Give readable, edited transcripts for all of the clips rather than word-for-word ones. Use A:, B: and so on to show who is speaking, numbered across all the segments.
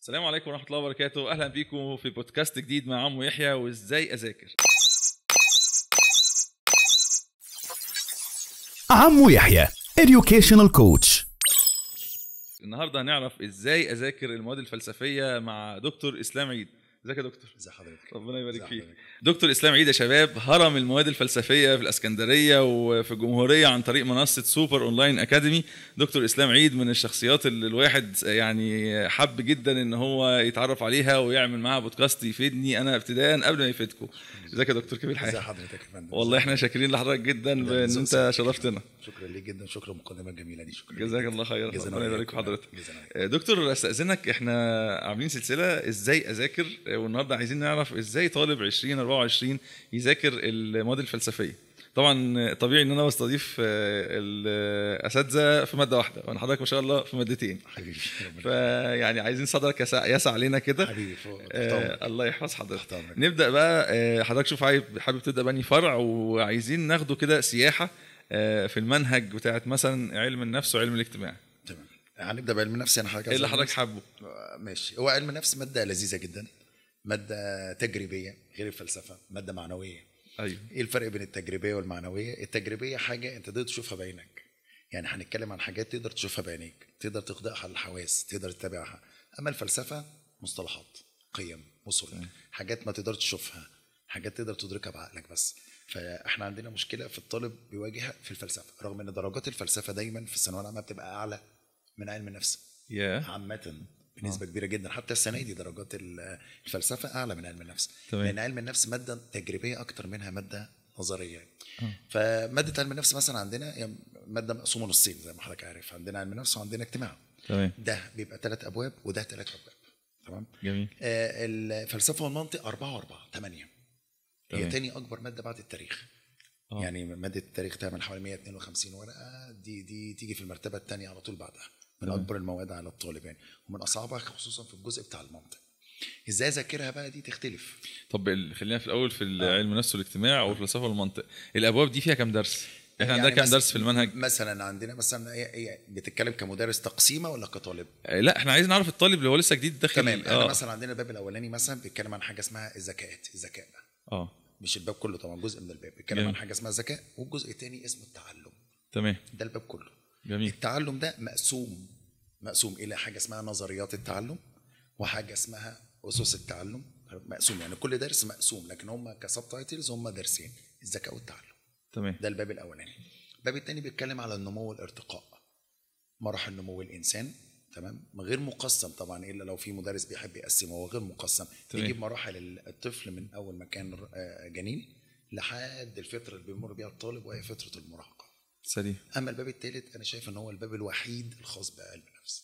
A: السلام عليكم ورحمة الله وبركاته. أهلا بيكم في بودكاست جديد مع عمو يحيى وإزاي أذاكر.
B: عمو يحيى Educational Coach.
A: النهاردة هنعرف إزاي أذاكر المواد الفلسفية مع دكتور إسلام عيد. ازيك يا دكتور؟
C: ازي حضرتك؟
A: ربنا يبارك
C: ازي
A: فيك.
C: حضرتك؟
A: دكتور إسلام عيد يا شباب هرم المواد الفلسفية في الإسكندرية وفي الجمهورية عن طريق منصة سوبر أونلاين أكاديمي. دكتور إسلام عيد من الشخصيات اللي الواحد يعني حب جدا إن هو يتعرف عليها ويعمل معها بودكاست يفيدني أنا ابتداء قبل ما يفيدكم. ازيك يا دكتور؟ كيف الحال؟
C: ازي حضرتك يا فندم؟
A: والله احنا شاكرين لحضرتك جدا بان انت شرفتنا.
C: شكرا ليك جدا، شكرا المقدمه الجميله دي، شكرا.
A: جزاك الله خير، ربنا يبارك في حضرتك.
C: جزاك
A: دكتور استاذنك، احنا عاملين سلسله ازاي اذاكر، والنهارده عايزين نعرف ازاي طالب 2024 يذاكر المواد الفلسفيه. طبعا طبيعي ان انا بستضيف الاساتذه في ماده واحده وانا حضرتك ما شاء الله في مادتين
C: حبيبي.
A: فيعني عايزين صدرك يسع علينا كده
C: حبيبي
A: الله يحفظ حضرتك. نبدا بقى حضرتك شوف حابب تبدا بني فرع، وعايزين ناخده كده سياحه في المنهج بتاعت مثلا علم النفس وعلم الاجتماع.
C: تمام، هنبدا بعلم النفس. انا
A: ايه اللي حضرتك حابه؟
C: ماشي. هو علم النفس ماده لذيذه جدا، ماده تجريبيه غير الفلسفه، ماده معنويه.
A: ايوه.
C: ايه الفرق بين التجريبيه والمعنويه؟ التجريبيه حاجه انت تقدر تشوفها بعينك، يعني هنتكلم عن حاجات تقدر تشوفها بعينيك، تقدر تخضعها على الحواس، تقدر تتابعها. اما الفلسفه مصطلحات، قيم، اصول، حاجات ما تقدر تشوفها، حاجات تقدر تدركها بعقلك بس. فاحنا عندنا مشكله في الطالب بيواجهها في الفلسفه، رغم ان درجات الفلسفه دايما في الثانويه العامه بتبقى اعلى من علم النفس عامه بنسبه كبيره جدا. حتى السنه دي درجات الفلسفه اعلى من علم النفس، لان علم النفس ماده تجريبيه اكتر منها ماده نظريه. فماده علم النفس مثلا عندنا يعني ماده مقسومه نصين زي ما حضرتك عارف، عندنا علم النفس وعندنا اجتماع.
A: تمام.
C: ده بيبقى 3 ابواب وده 3 ابواب. تمام.
A: جميل.
C: الفلسفه والمنطق 4 و4 8. هي تاني اكبر ماده بعد التاريخ. يعني ماده التاريخ تعمل حوالي 152 ورقه، دي تيجي في المرتبه الثانيه على طول بعدها، من اكبر المواد على الطالب يعني، ومن اصعبها خصوصا في الجزء بتاع المنطق. ازاي اذاكرها بقى دي تختلف.
A: طب خلينا في الاول في علم النفس والاجتماع والفلسفه والمنطق. الابواب دي فيها كام درس؟ احنا
C: يعني
A: عندنا كام درس في المنهج؟
C: مثلا عندنا مثلا بتتكلم كمدرس تقسيمه ولا كطالب؟
A: لا احنا عايزين نعرف الطالب اللي هو لسه جديد داخل.
C: تمام. احنا مثلا عندنا الباب الاولاني مثلا بيتكلم عن حاجه اسمها الذكاء. مش الباب كله طبعا، جزء من الباب بيتكلم عن حاجه اسمها الذكاء، والجزء الثاني اسمه التعلم.
A: تمام.
C: ده الباب كله.
A: جميل.
C: التعلم ده مقسوم الى حاجه اسمها نظريات التعلم وحاجه اسمها اسس التعلم. مقسوم يعني كل درس مقسوم، لكن هم كسب تايتلز هم درسين، الذكاء والتعلم.
A: تمام.
C: ده الباب الاولاني. الباب الثاني بيتكلم على النمو والارتقاء، مراحل نمو الانسان. تمام. غير مقسم طبعا، الا لو في مدرس بيحب يقسمه، هو غير مقسم. يجيب مراحل الطفل من اول ما كان جنين لحد الفتره اللي بيمر بيها الطالب وهي فتره المراهقه.
A: سليم.
C: اما الباب الثالث انا شايف ان هو الباب الوحيد الخاص بعلم النفس.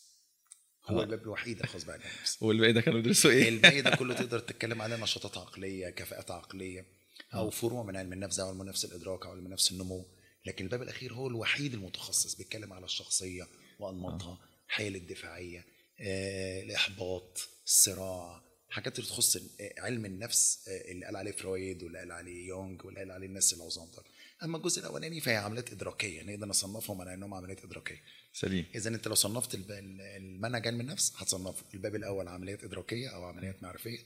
C: هو الباب الوحيد الخاص بعلم النفس.
A: والباقي ده كانوا بيدرسوا ايه؟
C: الباقي ده كله تقدر تتكلم عليه نشاطات عقليه، كفاءات عقليه، او فروع من علم النفس او علم النفس الادراك او علم النفس النمو. لكن الباب الاخير هو الوحيد المتخصص، بيتكلم على الشخصيه وانماطها، الحيل الدفاعيه، الاحباط، الصراع، حاجات اللي تخص علم النفس اللي قال عليه فرويد واللي قال عليه يونغ واللي قال عليه الناس العظام دول. اما الجزء الاولاني فهي عمليات ادراكيه، نقدر نصنفهم على انهم عمليات ادراكيه.
A: سليم.
C: اذا انت لو صنفت المنهج علم النفس هتصنفه الباب الاول عمليات ادراكيه او عمليات معرفيه،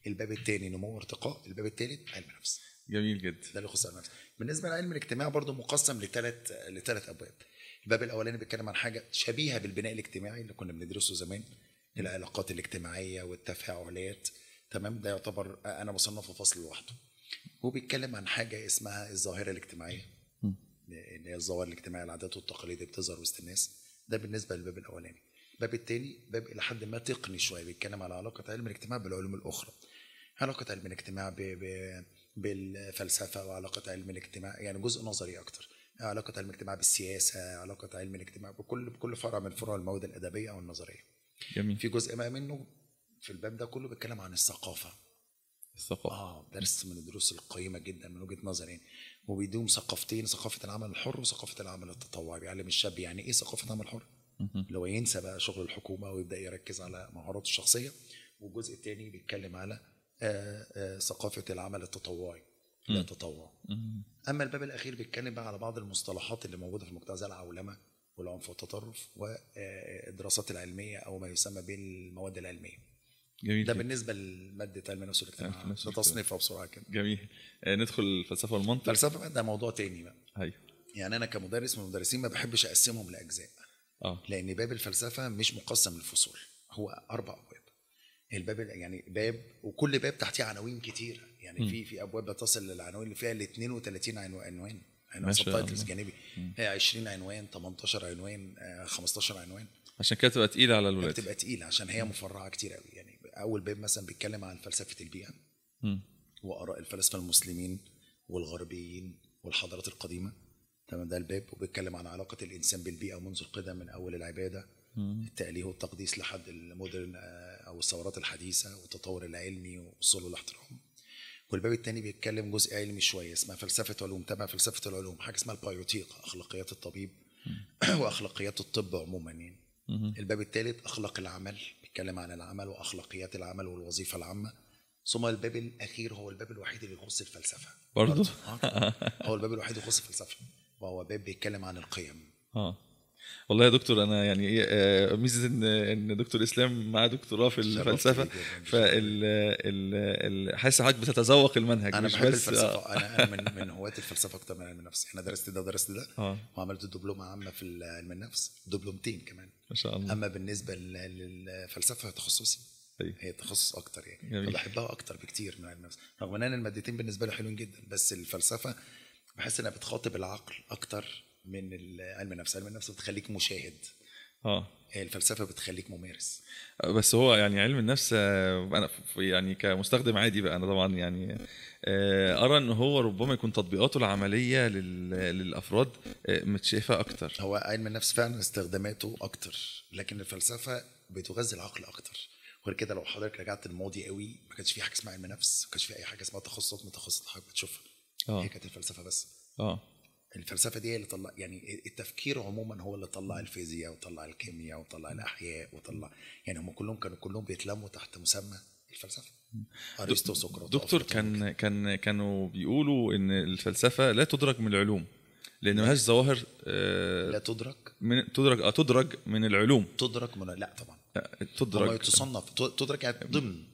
C: الباب الثاني نمو وارتقاء، الباب الثالث علم نفس.
A: جميل جدا.
C: ده اللي يخص علم النفس. بالنسبه لعلم الاجتماع برضو مقسم لثلاث ابواب. الباب الاولاني بيتكلم عن حاجه شبيهه بالبناء الاجتماعي اللي كنا بندرسه زمان، العلاقات الاجتماعيه والتفاعلات. تمام. ده يعتبر انا بصنفه فصل لوحده. هو بيتكلم عن حاجه اسمها الظاهره الاجتماعيه، اللي هي الظواهر الاجتماعيه، العادات والتقاليد اللي بتظهر وسط الناس. ده بالنسبه للباب الاولاني. الباب الثاني باب الى حد ما تقني شويه، بيتكلم على علاقه علم الاجتماع بالعلوم الاخرى، علاقه علم الاجتماع بالفلسفه، وعلاقه علم الاجتماع يعني جزء نظري اكتر، علاقه علم الاجتماع بالسياسه، علاقه علم الاجتماع بكل فرع من فروع المواد الادبيه او النظريه.
A: جميل.
C: في جزء ما منه في الباب ده كله بيتكلم عن الثقافه. درس من الدروس القيمه جدا من وجهه نظري، وبيدوم ثقافتين، ثقافه العمل الحر وثقافه العمل التطوعي. بيعلم الشاب يعني ايه ثقافه عمل حر، اللي هو ينسى بقى شغل الحكومه ويبدا يركز على مهاراته الشخصيه. والجزء الثاني بيتكلم على ثقافه العمل التطوعي، لا تطوع. اما الباب الاخير بيتكلم بقى على بعض المصطلحات اللي موجوده في المجتمع زي العولمه والعنف والتطرف والدراسات العلميه او ما يسمى بالمواد العلميه.
A: جميل
C: ده
A: جدا.
C: بالنسبه لماده علم النفس والاجتماع،
A: علم النفس
C: ده تصنيفها بسرعه كده.
A: جميل. ندخل الفلسفه والمنطق.
C: فلسفه بقى ده موضوع تاني بقى.
A: ايوه.
C: يعني انا كمدرس من المدرسين ما بحبش اقسمهم لاجزاء، لان باب الفلسفه مش مقسم للفصول، هو 4 ابواب. الباب يعني باب، وكل باب تحتيه عناوين كتيره، يعني في ابواب بتصل للعناوين اللي فيها ال 32 عنوان سبتايتلز جانبي، هي 20 عنوان، 18 عنوان، 15 عنوان.
A: عشان كده تبقى تقيله على الولاد.
C: بتبقى تقيله عشان هي مفرعه كتير قوي. يعني اول باب مثلا بيتكلم عن فلسفه البيئه واراء الفلاسفه المسلمين والغربيين والحضارات القديمه. تمام، ده الباب. وبيتكلم عن علاقه الانسان بالبيئه منذ القدم، من اول العباده التأليه والتقديس لحد المودرن او الثورات الحديثه والتطور العلمي ووصوله للاحترام. والباب الثاني بيتكلم جزء علمي شويه، اسمها فلسفه علوم. تبع فلسفه العلوم حاجه اسمها البايوتيك، اخلاقيات الطبيب واخلاقيات الطب عموما يعني. الباب الثالث اخلاق العمل، بيتكلم عن العمل واخلاقيات العمل والوظيفه العامه. ثم الباب الاخير هو الباب الوحيد اللي يخص الفلسفه
A: برضه.
C: هو الباب الوحيد اللي يخص الفلسفه، وهو باب بيتكلم عن القيم.
A: والله يا دكتور انا يعني ايه ميزه ان دكتور اسلام معاه دكتوراه في الفلسفه، حاسس حضرتك بتتذوق المنهج.
C: انا
A: مش
C: بحب
A: بس
C: الفلسفه. انا من هواة الفلسفه اكتر من علم النفس. انا درست ده ودرست ده وعملت دبلومه عامه في علم النفس، دبلومتين كمان
A: ما شاء الله.
C: اما بالنسبه للفلسفه تخصصي هي تخصص اكتر يعني، فبحبها اكتر بكتير من علم النفس، رغم ان انا المادتين بالنسبه لي حلوين جدا. بس الفلسفه بحس انها بتخاطب العقل اكتر من علم النفس. علم النفس بتخليك مشاهد، الفلسفه بتخليك ممارس.
A: بس هو يعني علم النفس انا يعني كمستخدم عادي بقى، انا طبعا يعني ارى ان هو ربما يكون تطبيقاته العمليه للافراد متشافه اكتر.
C: هو علم النفس فعلا استخداماته اكتر، لكن الفلسفه بتغذي العقل اكتر. وغير كده لو حضرتك رجعت الماضي قوي، ما كانش في حاجه اسمها علم نفس، ما كانش في اي حاجه اسمها تخصصات متخصصه حضرتك بتشوفها. هي كانت الفلسفه بس. الفلسفه دي هي اللي طلع، يعني التفكير عموما هو اللي طلع الفيزياء وطلع الكيمياء وطلع الاحياء وطلع، يعني هم كلهم بيتلموا تحت مسمى الفلسفه. ارسطو وسقراط.
A: دكتور كانوا بيقولوا ان الفلسفه لا تدرك من العلوم لان ملهاش ظواهر.
C: لا تدرك
A: تدرك من العلوم.
C: تدرك من، لا طبعا
A: تدرك
C: تصنف تدرك يعني ضمن.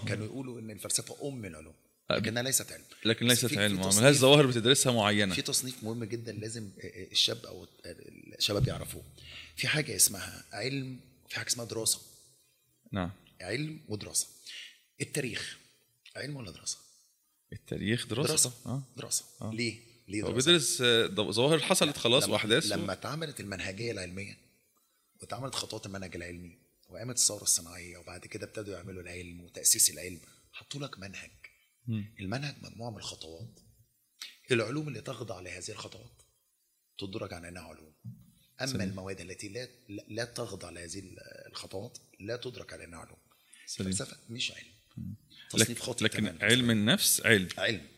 C: كانوا يقولوا ان الفلسفه العلوم، لكنها ليست علم.
A: لكن ليست علم، ملهاش ظواهر بتدرسها معينه.
C: في تصنيف مهم جدا لازم الشاب او الشباب يعرفوه. في حاجه اسمها علم، في حاجه اسمها دراسه.
A: نعم.
C: علم ودراسه. التاريخ علم ولا دراسه؟
A: التاريخ دراسه.
C: دراسه. ليه
A: دراسه؟ هو بيدرس ظواهر حصلت خلاص واحداث.
C: لما اتعملت المنهجيه العلميه واتعملت خطوات المنهج العلمي وقامت الثوره الصناعيه، وبعد كده ابتدوا يعملوا العلم وتاسيس العلم، حطوا لك منهج. المنهج مجموعه من الخطوات. العلوم اللي تخضع لهذه الخطوات تدرج على انها علوم. اما المواد التي لا تخضع لهذه الخطوات لا تدرك على انها علوم. الفلسفه مش علم. تصنيف خاطئ.
A: لكن علم النفس علم.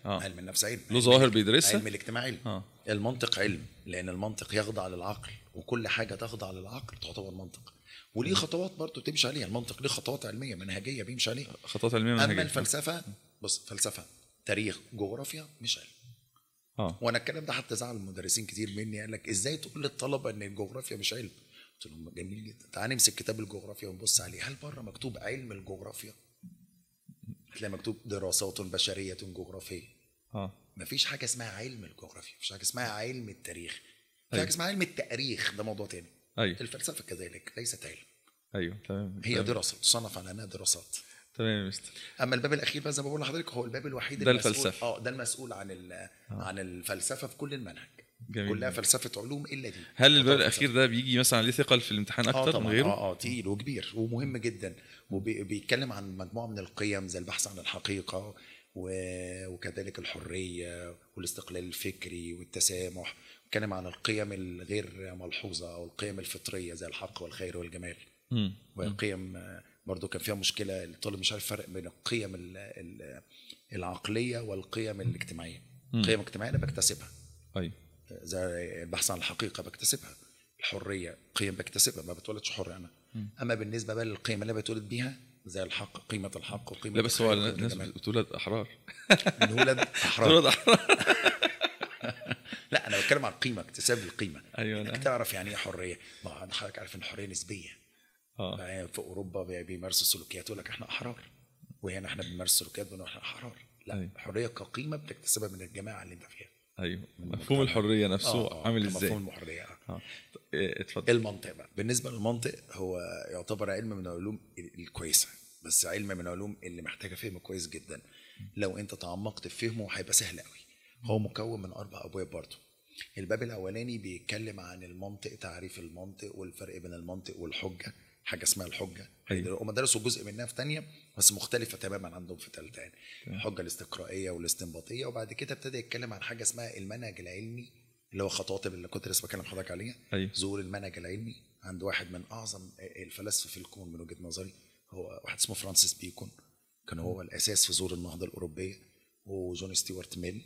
C: علم النفس علم.
A: له ظواهر بيدرسها.
C: علم الاجتماع علم. المنطق علم، لان المنطق يخضع للعقل، وكل حاجه تخضع للعقل تعتبر منطق. وليه خطوات برضو تمشي عليها. المنطق ليه خطوات علميه منهجيه بيمشي عليها.
A: خطوات علميه منهجيه.
C: اما الفلسفه بص، فلسفه تاريخ جغرافيا مش علم. وانا الكلام ده حتى زعل المدرسين كتير مني، قال لك ازاي تقول للطلبه ان الجغرافيا مش علم؟ قلت لهم جميل جدا، تعال نمسك كتاب الجغرافيا ونبص عليه. هل بره مكتوب علم الجغرافيا؟ هتلاقي مكتوب دراسات بشريه جغرافيه. مفيش حاجه اسمها علم الجغرافيا، مفيش حاجه اسمها علم التاريخ. في حاجه اسمها علم التاريخ، ده موضوع تاني. الفلسفه كذلك ليست علم.
A: تمام.
C: هي دراسه تصنف على انها دراسات.
A: تمام يا مستر.
C: اما الباب الاخير بقى زي ما بقول لحضرتك هو الباب الوحيد
A: ده الفلسفه.
C: ده المسؤول عن الفلسفه في كل المنهج.
A: جميل.
C: كلها فلسفه علوم الا دي.
A: هل الباب الاخير ده بيجي مثلا عليه ثقل في الامتحان اكتر من غيره؟
C: تقيل وكبير ومهم جدا، وبيتكلم عن مجموعه من القيم زي البحث عن الحقيقه وكذلك الحريه والاستقلال الفكري والتسامح. بيتكلم عن القيم الغير ملحوظه او القيم الفطريه زي الحق والخير والجمال. وقيم برضو كان فيها مشكله، الطالب مش عارف الفرق بين القيم العقليه والقيم الاجتماعيه. القيم الاجتماعيه انا بكتسبها، زي البحث عن الحقيقه بكتسبها. الحريه قيم بكتسبها، ما بتولدش حر انا. اما بالنسبه بقى للقيم اللي بتولد بيها زي الحق، قيمه الحق وقيمه
A: لا بس هو الناس بتولد احرار.
C: بنولد احرار. لا انا بتكلم عن القيمه، اكتساب القيمه.
A: ايوه.
C: انك تعرف يعني ايه حريه. ما حضرتك عارف ان الحريه نسبيه. في اوروبا بيمارسوا سلوكيات يقول لك احنا احرار، وهنا احنا بنمارس سلوكيات بنقول احنا احرار. لا،
A: أيوة.
C: الحريه كقيمه بتكتسبها من الجماعه اللي انت فيها.
A: ايوه، مفهوم الحريه نفسه عامل ازاي؟
C: مفهوم الحريه.
A: اتفضل.
C: المنطق بقى، بالنسبه للمنطق هو يعتبر علم من العلوم الكويسه، بس علم من العلوم اللي محتاجه فهم كويس جدا. لو انت تعمقت في فهمه هيبقى سهل قوي. هو مكون من 4 ابواب برضه. الباب الاولاني بيتكلم عن المنطق، تعريف المنطق والفرق بين المنطق والحجه، حاجه اسمها الحجه. هم درسوا جزء منها في تانية بس مختلفه تماما عندهم في ثالثه يعني. الحجه الاستقرائيه والاستنباطيه. وبعد كده ابتدى يتكلم عن حاجه اسمها المنهج العلمي، اللي هو خطوات اللي كنت لسه بكلم حضرتك عليها. ظهور المنهج العلمي عند واحد من اعظم الفلاسفه في الكون من وجهه نظري، هو واحد اسمه فرانسيس بيكون. كان هو الاساس في ظهور النهضه الاوروبيه، وجون ستيوارت ميل.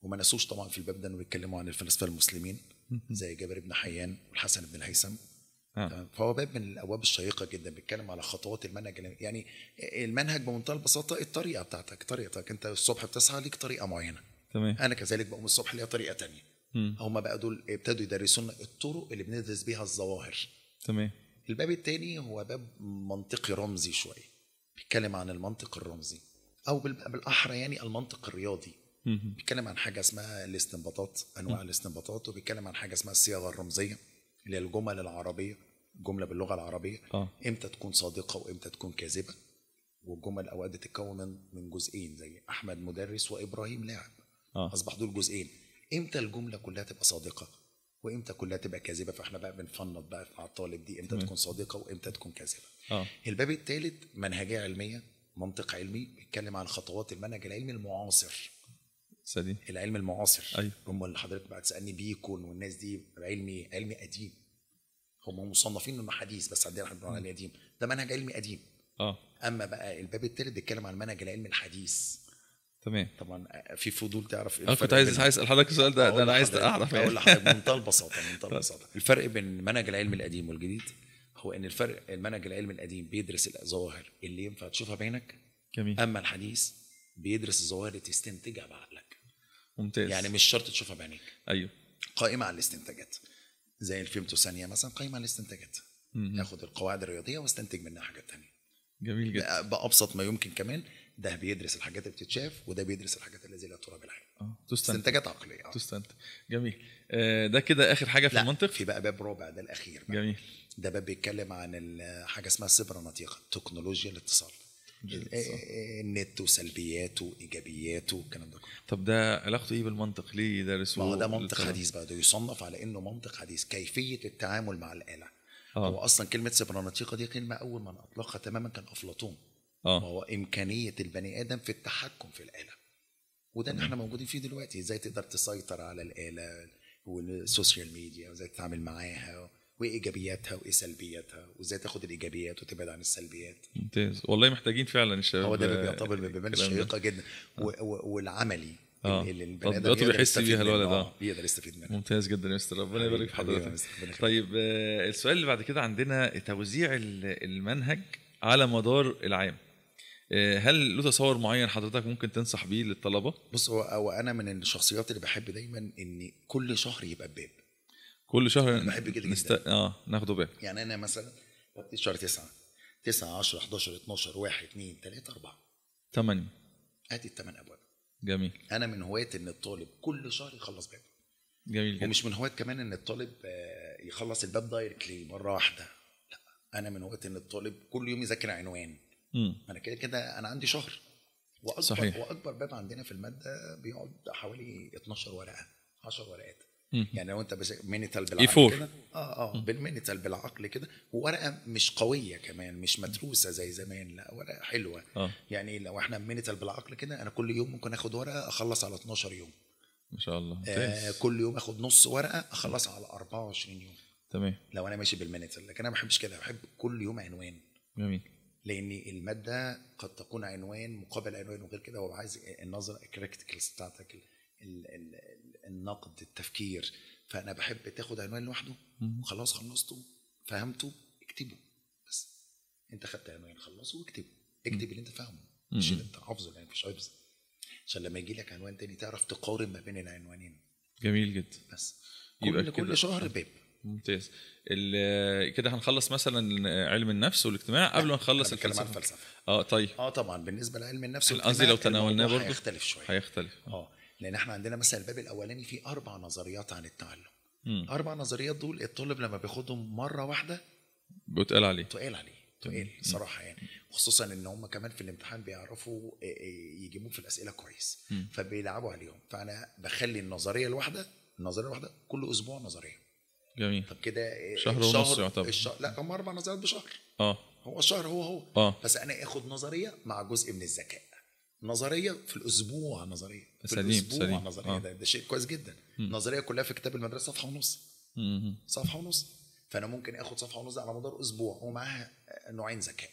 C: وما نسوش طبعا في الباب ده انه بيتكلموا عن الفلاسفه المسلمين زي جابر بن حيان والحسن بن الهيثم. فهو باب من الابواب الشيقه جدا، بيتكلم على خطوات المنهج. يعني المنهج بمنتهى البساطه الطريقه بتاعتك، طريقتك انت الصبح بتصحى ليك طريقه معينه.
A: تمام.
C: انا كذلك بقوم الصبح ليا طريقه تانية. هم بقى دول ابتدوا يدرسونا الطرق اللي بندرس بيها الظواهر.
A: تمام.
C: الباب الثاني هو باب منطقي رمزي شويه، بيتكلم عن المنطق الرمزي، او بالاحرى يعني المنطق الرياضي. بيتكلم عن حاجه اسمها الاستنباطات، انواع الاستنباطات، وبيتكلم عن حاجه اسمها الصياغه الرمزيه اللي هي الجمل العربيه، جمله باللغه العربيه امتى تكون صادقه وامتى تكون كاذبه. والجمل اوقات بتتكون من جزئين، زي احمد مدرس وابراهيم لاعب. اصبح دول جزئين. امتى الجمله كلها تبقى صادقه وامتى كلها تبقى كاذبه؟ فاحنا بقى بنفنط بقى مع الطالب دي امتى تكون صادقه وامتى تكون كاذبه. الباب الثالث منهجيه علميه، منطق علمي، بيتكلم عن خطوات المنهج العلمي المعاصر.
A: سليم.
C: العلم المعاصر.
A: أيوة.
C: هم اللي حضرتك بعد تسالني بيكون والناس دي علمي قديم. هم مصنفين انه حديث بس عندنا احنا بنقول عليه قديم. ده منهج علمي قديم. اما بقى الباب الثالث بيتكلم عن المنهج العلمي الحديث.
A: تمام.
C: طبعا في فضول تعرف
A: انا كنت عايز اسال حضرتك السؤال ده انا عايز اعرف
C: اقول لحضرتك بمنتهى البساطه الفرق بين المنهج العلمي القديم والجديد هو ان المنهج العلمي القديم بيدرس الظواهر اللي ينفع تشوفها بعينك.
A: جميل.
C: اما الحديث بيدرس الظواهر اللي تستنتجها بعقلك.
A: ممتاز.
C: يعني مش شرط تشوفها بعينك.
A: ايوه.
C: قائمه على الاستنتاجات، زي الفيمتو ثانيه مثلا قائمه على الاستنتاجات. ياخد القواعد الرياضيه واستنتج منها حاجات ثانيه.
A: جميل جدا.
C: بابسط ما يمكن. كمان ده بيدرس الحاجات اللي بتتشاف وده بيدرس الحاجات اللي لا ترى بالعين. استنتاجات عقليه.
A: تستنتج. جميل. ده كده اخر حاجه في المنطق.
C: في بقى باب رابع، ده الاخير بقى.
A: جميل.
C: ده باب بيتكلم عن حاجه اسمها السيبراناتيقه، تكنولوجيا الاتصال. النت وسلبياته وايجابياته والكلام ده كله.
A: طب ده علاقته ايه بالمنطق؟ ليه يدرسوه؟
C: ما هو ده منطق حديث بقى، ده يصنف على انه منطق حديث، كيفيه التعامل مع الاله. هو اصلا كلمه سيبراناتيقه دي كلمه اول ما اطلقها تماما كان افلاطون. وهو امكانيه البني ادم في التحكم في الاله، وده اللي احنا موجودين فيه دلوقتي. ازاي تقدر تسيطر على الاله والسوشيال ميديا، وازاي تتعامل معاها، وايه ايجابياتها وايه سلبياتها، وازاي تاخد الايجابيات وتبعد عن السلبيات.
A: ممتاز والله، محتاجين فعلا الشباب.
C: هو ده بيعتبر بيبان شيقه جدا. والعملي اللي البني ادم
A: تطبيقاته بيحس بيها الولد
C: يقدر يستفيد منها.
A: ممتاز جدا يا مستر، ربنا يبارك في حضرتك. طيب السؤال اللي بعد كده عندنا توزيع المنهج على مدار العام. هل له تصور معين حضرتك ممكن تنصح بيه للطلبه؟
C: بص، هو انا من الشخصيات اللي بحب دايما ان كل شهر يبقى بباب.
A: كل شهر
C: بحب جدا
A: ناخده باب.
C: يعني انا مثلا ببتدي شهر 9 10 11 12 1 2 3 4
A: 8.
C: ادي الثمان ابواب.
A: جميل.
C: انا من هواة ان الطالب كل شهر يخلص باب.
A: جميل جدا.
C: ومش من هواة كمان ان الطالب يخلص الباب دايركتلي مره واحده. لا، انا من هواة ان الطالب كل يوم يذاكر عنوان. انا كده انا عندي شهر. واكبر باب عندنا في الماده بيقعد حوالي 12 ورقه 10 ورقات. يعني لو انت مينيتال بالعقل كده بالمينيتال بالعقل كده، وورقه مش قويه كمان، مش متروسه زي زمان، لا ورقه حلوه. يعني لو احنا مينيتال بالعقل كده، انا كل يوم ممكن اخد ورقه اخلص على 12 يوم
A: ما شاء الله.
C: كل يوم اخد نص ورقه اخلصها على 24 يوم.
A: تمام.
C: لو انا ماشي بالمينيتال. لكن انا ما بحبش كده، بحب كل يوم عنوان.
A: جميل.
C: لان الماده قد تكون عنوان مقابل عنوان، وغير كده هو عايز النظره الكريتيكالز بتاعتك، النقد، التفكير. فانا بحب تاخد عنوان لوحده وخلاص، خلصته فهمته اكتبه. بس انت خدت عنوان خلصه واكتبه. اكتب اللي انت فاهمه مش اللي انت حافظه، يعني مفيش حفظ، عشان لما يجي لك عنوان تاني تعرف تقارن ما بين العنوانين.
A: جميل جدا.
C: بس كل شهر باب.
A: ممتاز. كده هنخلص مثلا علم النفس والاجتماع قبل ما نخلص
C: الفلسفه.
A: الفلسفه. طيب.
C: طبعا بالنسبه لعلم النفس
A: قصدي لو تناولناه برضه
C: هيختلف شويه.
A: هيختلف.
C: لان احنا عندنا مثلا الباب الاولاني فيه 4 نظريات عن التعلم. 4 نظريات دول الطالب لما بياخدهم مره واحده
A: بتقال عليه
C: تقيل صراحه يعني، خصوصا ان هم كمان في الامتحان بيعرفوا يجيبوه في الاسئله كويس، فبيلعبوا عليهم. فانا بخلي النظريه الواحده كل اسبوع نظريه.
A: جميل.
C: طب كده
A: شهر ونص يعتبر.
C: لا هم 4 نظريات بشهر. هو الشهر بس انا اخد نظريه مع جزء من الذكاء. نظريه في الاسبوع، نظريه في الاسبوع نظريه. ده شيء كويس جدا. نظريه كلها في كتاب المدرسه صفحه ونص. فانا ممكن اخد صفحه ونص على مدار اسبوع ومعاها نوعين ذكاء.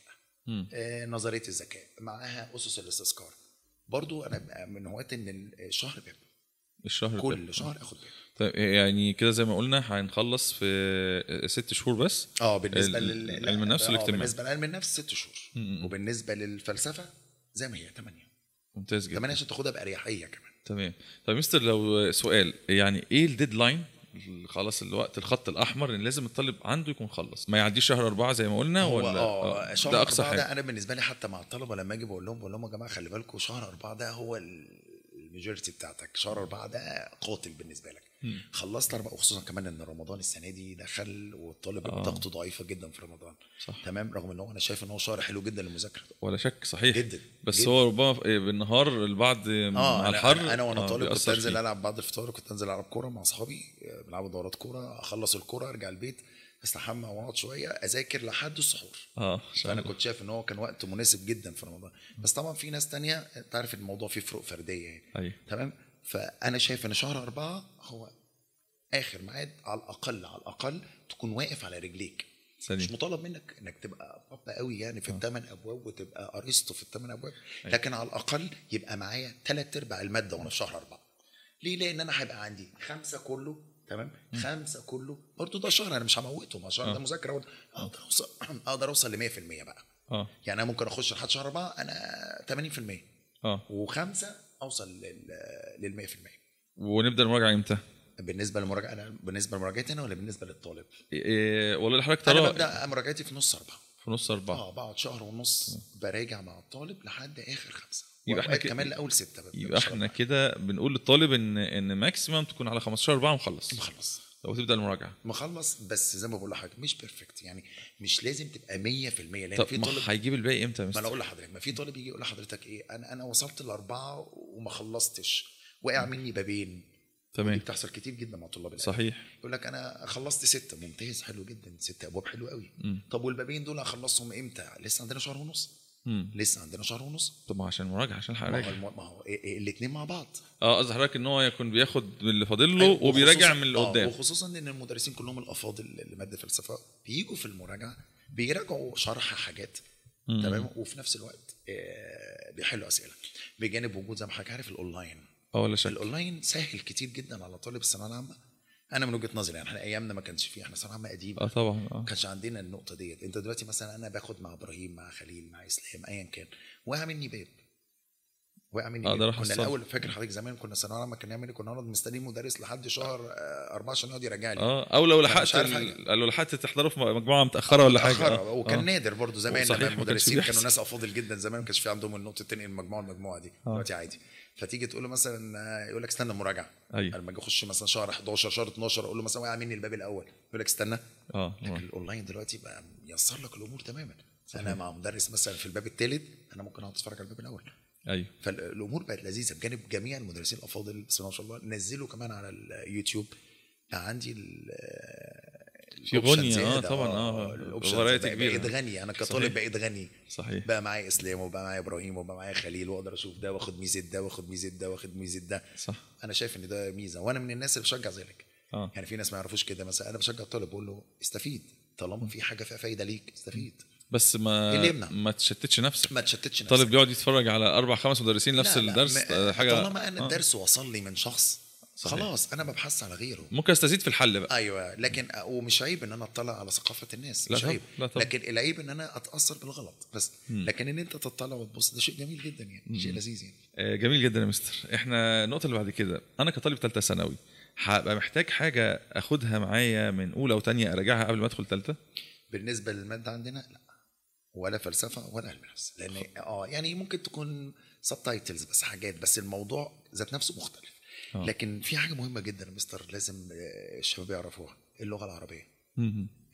C: نظريه الذكاء معاها اسس الاستذكار. برضو انا من هواة ان الشهر كل شهر اخد باب.
A: طيب يعني كده زي ما قلنا هنخلص في 6 شهور بس.
C: بالنسبه
A: لعلم النفس والاجتماع.
C: بالنسبه لعلم النفس 6 شهور. وبالنسبه للفلسفه زي ما هي 8.
A: ممتاز جدا.
C: 8 عشان تاخدها باريحيه كمان.
A: تمام. طيب مستر لو سؤال يعني ايه الديدلاين، خلاص الوقت الخط الاحمر اللي لازم الطالب عنده يكون خلص ما يعديش شهر 4 زي ما قلنا ولا
C: شهر
A: ده اقصى
C: 4
A: حاجه؟
C: ده انا بالنسبه لي حتى مع الطلبه لما اجي بقول لهم يا جماعه خلي بالكم شهر 4 ده هو الميجورتي بتاعتك. شهر 4 ده قاتل بالنسبه لك. خلصت 4 وخصوصا كمان ان رمضان السنه دي دخل والطالب طاقته ضعيفه جدا في رمضان.
A: صح.
C: تمام. رغم ان هو انا شايف ان هو شهر حلو جدا للمذاكره
A: ولا شك. صحيح
C: جدا.
A: بس
C: جداً.
A: هو ربما بالنهار البعض مع الحر
C: انا وانا طالب كنت انزل العب بعد الفطار، كنت انزل العب كوره مع اصحابي، بنلعب دورات كوره، اخلص الكوره ارجع البيت استحمى واقعد شويه اذاكر لحد السحور. فانا كنت شايف ان هو كان وقت مناسب جدا في رمضان. بس طبعا في ناس تانية تعرف الموضوع فيه فروق فرديه يعني. تمام. فانا شايف ان شهر 4 هو اخر ميعاد على الاقل تكون واقف على رجليك.
A: سليم.
C: مش مطالب منك انك تبقى بابا قوي يعني في ال8 ابواب وتبقى ارسطو في ال8 ابواب، لكن على الاقل يبقى معايا 3/4 الماده وانا في شهر 4. ليه؟ لان انا هيبقى عندي 5 كله. تمام. 5 كله برضه ده شهر انا مش هموته، ما شهر ده مذاكره اقدر اوصل ل 100% بقى. يعني انا ممكن اخش لحد شهر 4 انا 80%. و5 اوصل لل 100%.
A: ونبدا المراجعه امتى؟
C: بالنسبه للمراجعه بالنسبه لمراجعتي انا ولا بالنسبه للطالب؟
A: والله حضرتك
C: انا ببدا مراجعتي في نص 4.
A: في نص 4
C: بقعد شهر ونص براجع مع الطالب لحد اخر 5.
A: يبقى احنا
C: كمان لاول 6.
A: يبقى احنا كده بنقول للطالب ان ماكسيمم تكون على 15 4 مخلص لو تبدا المراجعه
C: مخلص. بس زي ما بقول لحضرتك مش بيرفكت يعني، مش لازم تبقى 100%. لان
A: في طالب هيجيب الباقي امتى؟
C: ما انا اقول لحضرتك ما في طالب يجي يقول لحضرتك ايه انا وصلت ل4 وما خلصتش، وقع مني بابين.
A: تمام.
C: بتحصل كتير جدا مع طلاب العلم.
A: صحيح.
C: يقول لك انا خلصت 6. ممتاز، حلو جدا، 6 ابواب حلو قوي. طب والبابين دول هخلصهم امتى؟ لسه عندنا شهر ونص. طب
A: عشان المراجعه عشان حضرتك
C: ما هو الاثنين مع بعض.
A: قصدي حضرتك ان هو يكون بياخد من اللي فاضل له وبيراجع من اللي قدام.
C: وخصوصا ان المدرسين كلهم الافاضل اللي ماده فلسفه بييجوا في المراجعه بيراجعوا شرح حاجات. تمام. وفي نفس الوقت بيحلوا اسئله بجانب وجود زي ما حضرتك عارف الاونلاين.
A: ولا شك.
C: الاونلاين سهل كتير جدا على طالب الثانويه العامه. انا من وجهه نظري يعني احنا ايامنا ما كانش فيه، احنا ثانويه عامه قديمه.
A: طبعا
C: ما كانش عندنا النقطه ديت. انت دلوقتي مثلا انا باخد مع ابراهيم مع خليل مع اسلام ايا كان، وقع مني باب. كنا الاول فاكر حضرتك زمان كنا ثانويه عامه كنا نقعد مستنيين مدرس لحد شهر 4 عشان يقعد يراجع لي.
A: او لو لحقت تحضروا في مجموعه متاخره ولا حاجه.
C: وكان نادر برضو زمان لما المدرسين كانوا ناس افاضل جدا زمان، ما كانش في عندهم النقطه تنقل المجموعه دي. دلوقتي عادي. فتيجي تقول له مثلا يقول لك استنى المراجعه. لما اجي اخش مثلا شهر 11 شهر 12 اقول له مثلا وقع مني الباب الاول يقول لك استنى. لكن الاونلاين دلوقتي بقى ييسر لك الامور تماما. انا مع مدرس مثلا في الباب الثالث انا ممكن اقعد اتفرج على الباب الاول. فالامور بقت لذيذه بجانب جميع المدرسين الافاضل بسم الله ما شاء الله نزلوا كمان على اليوتيوب. عندي
A: في غني طبعا
C: فرايتي كبيره. بقيت غني انا كطالب بقيت غني.
A: صحيح.
C: بقى معايا اسلام وبقى معايا ابراهيم وبقى معايا خليل واقدر اشوف ده واخد ميزه ده واخد ميزه ده واخد ميزه ده.
A: صح.
C: انا شايف ان ده ميزه وانا من الناس اللي بشجع ذلك. يعني في ناس ما يعرفوش كده مثلا انا بشجع الطالب بقول له استفيد طالما في حاجه فيها فايده ليك استفيد.
A: بس ما تشتتش نفسك. طالب بيقعد يتفرج على 4 5 مدرسين نفس الدرس حاجه.
C: طالما انا الدرس وصل لي من شخص صحيح. خلاص انا ببحث على غيره.
A: ممكن استزيد في الحل بقى.
C: ايوه لكن ومش عيب ان انا اطلع على ثقافه الناس. مش عيب. لكن العيب ان انا اتاثر بالغلط بس. لكن ان انت تطلع وتبص ده شيء جميل جدا يعني. شيء لذيذ يعني.
A: جميل جدا يا مستر. احنا النقطه اللي بعد كده انا كطالب ثالثه ثانوي هبقى محتاج حاجه اخدها معايا من اولى وثانيه اراجعها قبل ما ادخل ثالثه؟
C: بالنسبه للماده عندنا لا، ولا فلسفه ولا علم نفس، لان يعني ممكن تكون سب تايتلز بس حاجات، بس الموضوع ذات نفسه مختلف. لكن في حاجه مهمه جدا يا مستر لازم الشباب يعرفوها، اللغه العربيه.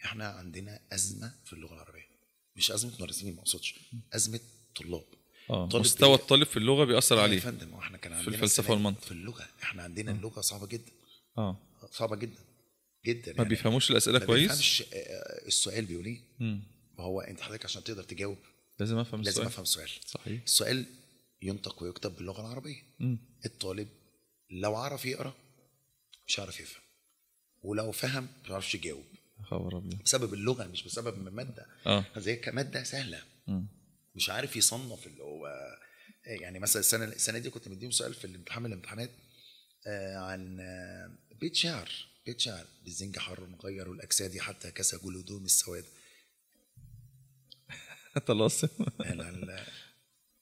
C: احنا عندنا ازمه في اللغه العربيه، مش ازمه مدرسين، ما اقصدش ازمه طلاب.
A: مستوى الطالب في اللغه بيأثر عليه
C: يا فندم. واحنا كان عندنا
A: في الفلسفه والمنطق،
C: في اللغه احنا عندنا اللغه صعبه جدا. صعبه جدا جدا
A: ما
C: يعني
A: بيفهموش الاسئله كويس،
C: ما بيفهمش السؤال بيقول ايه. ما هو انت حضرتك عشان تقدر تجاوب
A: لازم افهم
C: السؤال.
A: صحيح.
C: السؤال ينطق ويكتب باللغه العربيه. الطالب لو عرف يقرا مش عارف يفهم، ولو فهم مش عارفش يجاوب.
A: خبر ابيض.
C: بسبب اللغه مش بسبب الماده. زي كماده سهله مش عارف يصنف اللي هو يعني مثلا السنه دي كنت مديهم سؤال في الامتحان من الامتحانات عن بيت شعر بالزنج حر مغير والاجساد حتى كسى جلودهم السواد.
A: طلاسم.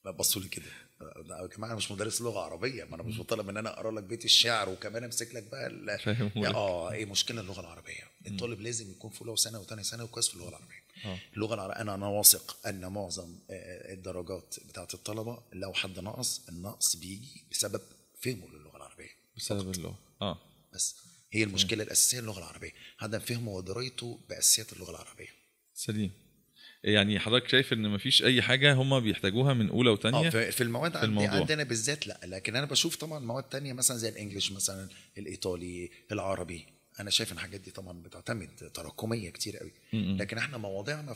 C: لا بصوا لي كده يا جماعه، انا مش مدرس لغه عربيه، ما انا مش مطالب ان انا اقرا لك بيت الشعر وكمان امسك لك بقى ايه مشكله اللغه العربيه. الطالب لازم يكون في اولى وسنه وثانيه سنه وكويس في اللغه العربيه. اللغه العربيه انا واثق ان معظم الدرجات بتاعه الطلبه لو حد نقص، النقص بيجي بسبب فهمه للغه العربيه،
A: بسبب اللغه.
C: بس هي المشكله الاساسيه اللغه العربيه، عدم فهمه ودرايته باساسيات اللغه العربيه.
A: سليم. يعني حضرتك شايف ان مفيش اي حاجه هم بيحتاجوها من اولى وثانيه
C: في المواد عندنا بالذات لا، لكن انا بشوف طبعا مواد تانية مثلا زي الانجليش مثلا، الايطالي، العربي، انا شايف ان الحاجات دي طبعا بتعتمد تراكميه كتير قوي. لكن احنا مواضيعنا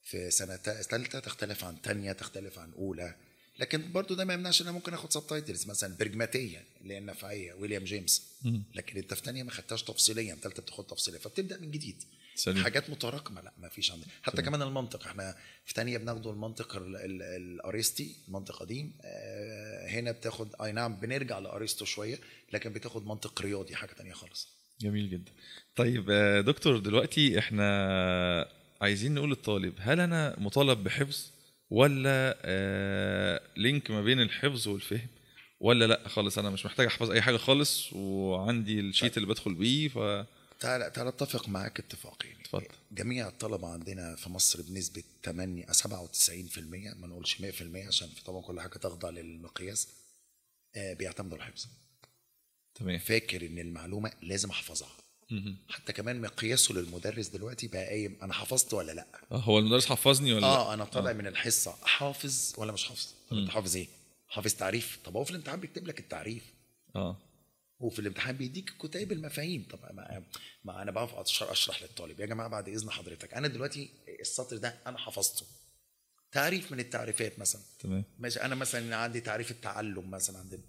C: في سنه ثالثه تختلف عن ثانيه، تختلف عن اولى. لكن برضو ده ما يمنعش ان انا ممكن اخد سب تايتلز مثلا برجماتيه اللي هي النفعيه ويليام جيمس. لكن انت في ثانيه ما خدتهاش تفصيليا، ثالثه بتاخد تفصيليه، فبتبدا من جديد. سليم. حاجات متراكمه لا ما فيش عندنا. حتى سليم. كمان المنطق احنا في ثانيه بناخده المنطق الارسطي، منطق قديم. هنا بتاخد اي نعم بنرجع لارسطو شويه، لكن بتاخد منطق رياضي حاجه تانية خالص.
A: جميل جدا. طيب دكتور، دلوقتي احنا عايزين نقول للطالب هل انا مطالب بحفظ ولا لينك ما بين الحفظ والفهم، ولا لا خالص انا مش محتاج احفظ اي حاجه خالص وعندي الشيت اللي بدخل بيه
C: تعال اتفق معاك اتفاقين.
A: اتفضل.
C: جميع الطلبه عندنا في مصر بنسبه 97%، ما نقولش 100% عشان في طبعا كل حاجه تخضع للمقياس، بيعتمدوا على الحفظ.
A: تمام.
C: فاكر ان المعلومه لازم احفظها. حتى كمان مقياسه للمدرس دلوقتي بقى قايم انا حفظت ولا لا.
A: هو المدرس حفظني ولا لا؟
C: انا طالع من الحصه حافظ ولا مش حافظ. طب انت حافظ ايه؟ حافظ تعريف. طب هو في الامتحان بيكتب لك التعريف. وفي الامتحان بيديك كتيب المفاهيم. طب ما انا بقى اشرح للطالب يا جماعه بعد اذن حضرتك انا دلوقتي السطر ده انا حفظته، تعريف من التعريفات مثلا.
A: تمام.
C: ماشي. انا مثلا عندي تعريف التعلم مثلا عندنا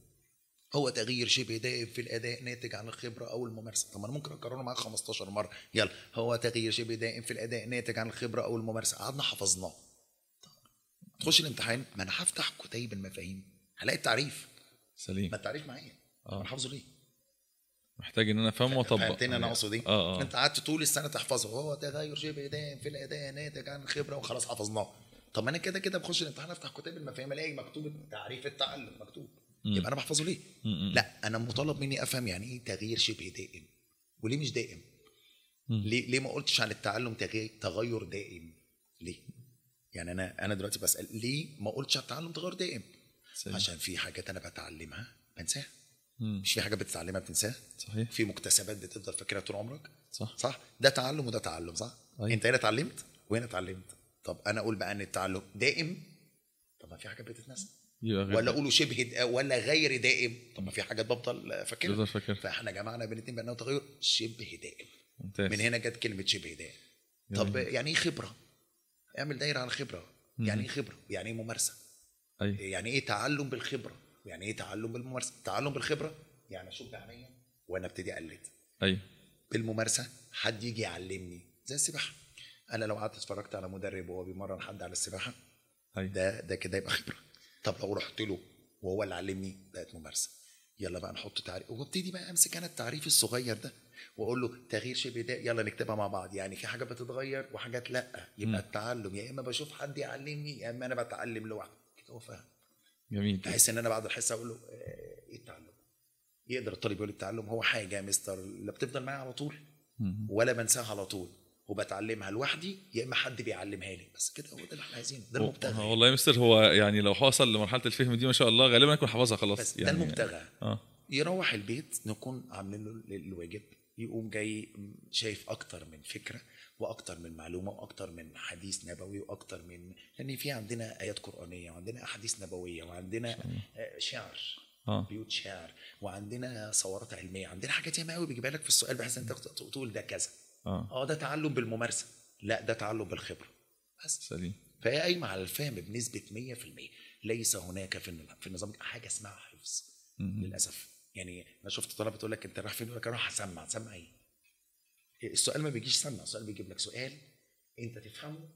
C: هو تغيير شبه دائم في الاداء ناتج عن الخبره او الممارسه. طب انا ممكن اكرره معاك 15 مره. يلا، هو تغيير شبه دائم في الاداء ناتج عن الخبره او الممارسه. قعدنا حفظناه. تخش الامتحان ما انا هفتح كتيب المفاهيم هلاقي التعريف.
A: سليم.
C: ما التعريف معايا. انا حافظه ليه؟
A: محتاج ان انا افهمه واطبق.
C: فهمتني انا اقصد ايه؟ انت قعدت طول السنه تحفظه، هو تغير شبه دائم في الاداء ناتج عن الخبره وخلاص حفظناه. طب ما انا كده بخش الامتحان افتح كتاب المفاهيم الاقي مكتوب تعريف التعلم مكتوب. يبقى انا بحفظه ليه؟ لا، انا مطالب مني افهم يعني ايه تغيير شبه دائم وليه مش دائم. ليه ما قلتش عن التعلم تغير دائم؟ ليه؟ يعني انا دلوقتي بسال ليه ما قلتش على التعلم تغير دائم؟ عشان في حاجات انا بتعلمها بنساها. مش في حاجه بتتعلمها بتنساها؟
A: صحيح.
C: في مكتسبات بتفضل فاكرها طول عمرك.
A: صح.
C: ده تعلم وده تعلم. صح. انت هنا اتعلمت وهنا اتعلمت. طب انا اقول بقى ان التعلم دائم، طب ما في حاجات بتتنسى. ولا اقوله شبه ولا غير دائم، طب ما في حاجات بفضل فاكرها. فاحنا جمعنا بين الاثنين بانه تغير شبه دائم. ممتاز. من هنا جت كلمه شبه دائم. طب يعني ايه خبره؟ اعمل دايره على خبره. يعني ايه خبره؟ يعني ايه ممارسه؟ يعني ايه تعلم بالخبره؟ يعني ايه تعلم بالممارسه؟ تعلم بالخبره يعني اشوف بعينيا وانا ابتدي اقلد. بالممارسه حد يجي يعلمني زي السباحه. انا لو قعدت اتفرجت على مدرب وهو بيمرن حد على السباحه ده كده يبقى خبره. طب لو رحت له وهو اللي علمني بقت ممارسه. يلا بقى نحط تعريف وابتدي بقى امسك انا التعريف الصغير ده واقول له تغيير شبه ده، يلا نكتبها مع بعض. يعني في حاجه بتتغير وحاجات لا. يبقى التعلم يا اما بشوف حد يعلمني يا اما انا بتعلم لوحدي. كده هو فاهم.
A: جميل.
C: بحيث ان انا بعد الحصه اقول له ايه التعلم؟ يقدر الطالب يقول التعلم هو حاجه يا مستر لا بتفضل معايا على طول ولا بنساها على طول وبتعلمها لوحدي يا اما حد بيعلمها لي، بس كده هو ده اللي احنا عايزينه، ده المبتغى.
A: والله يا مستر هو يعني لو حصل لمرحله الفهم دي ما شاء الله غالبا يكون حفظها خلاص
C: بس
A: يعني.
C: ده المبتغى.
A: اه
C: يروح البيت نكون عاملين له الواجب، يقوم جاي شايف اكتر من فكره واكتر من معلومه واكتر من حديث نبوي واكتر من، يعني في عندنا ايات قرانيه وعندنا احاديث نبويه وعندنا شعر بيوت شعر وعندنا صورات علميه، عندنا حاجات ياما قوي بيجيبها لك في السؤال بحيث انت تقول ده كذا. ده تعلم بالممارسه، لا ده تعلم بالخبره بس.
A: سليم.
C: فهي قايمه على الفهم بنسبه 100%. ليس هناك في النظام حاجه اسمها حفظ للاسف. يعني انا شفت طلبه تقول لك انت رايح فين؟ يقول لك اروح اسمع. تسمع ايه؟ السؤال ما بيجيش سمع، السؤال بيجيب لك سؤال انت تفهمه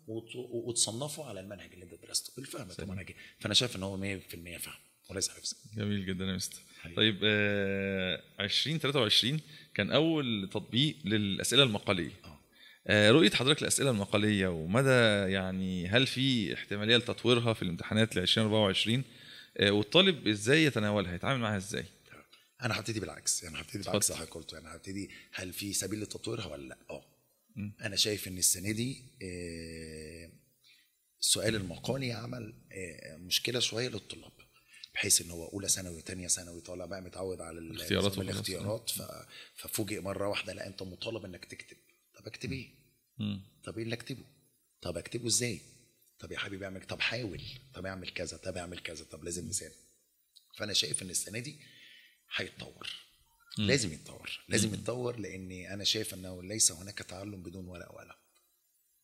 C: وتصنفه على المنهج اللي انت درسته بالفهم طبعا. فانا شايف ان هو 100% فهم وليس حفظ.
A: جميل جدا يا مستر. طيب 2023 كان اول تطبيق للاسئله المقاليه. رؤيه حضرتك الاسئله المقاليه ومدى يعني هل في احتماليه لتطويرها في الامتحانات ل 2024 والطالب ازاي يتناولها، يتعامل معها ازاي؟
C: انا هبتدي بالعكس، يعني هبتدي بالعكس اللي حضرتك قلته. انا هبتدي هل في سبيل لتطويرها ولا لا؟ انا شايف ان السنه دي السؤال المقالي عمل مشكله شويه للطلاب، بحيث ان هو اولى ثانوي ثانيه ثانوي طالع بقى متعود على الاختيارات ففوجئ مره واحده لا انت مطالب انك تكتب. طب اكتب ايه؟ طب ايه اللي اكتبه؟ طب اكتبه ازاي؟ طب يا حبيبي اعمل، طب حاول، طب اعمل كذا، طب اعمل كذا، طب لازم مثال. فانا شايف ان السنه دي هيتطور، لازم يتطور، لازم يتطور، لاني انا شايف انه ليس هناك تعلم بدون ولا.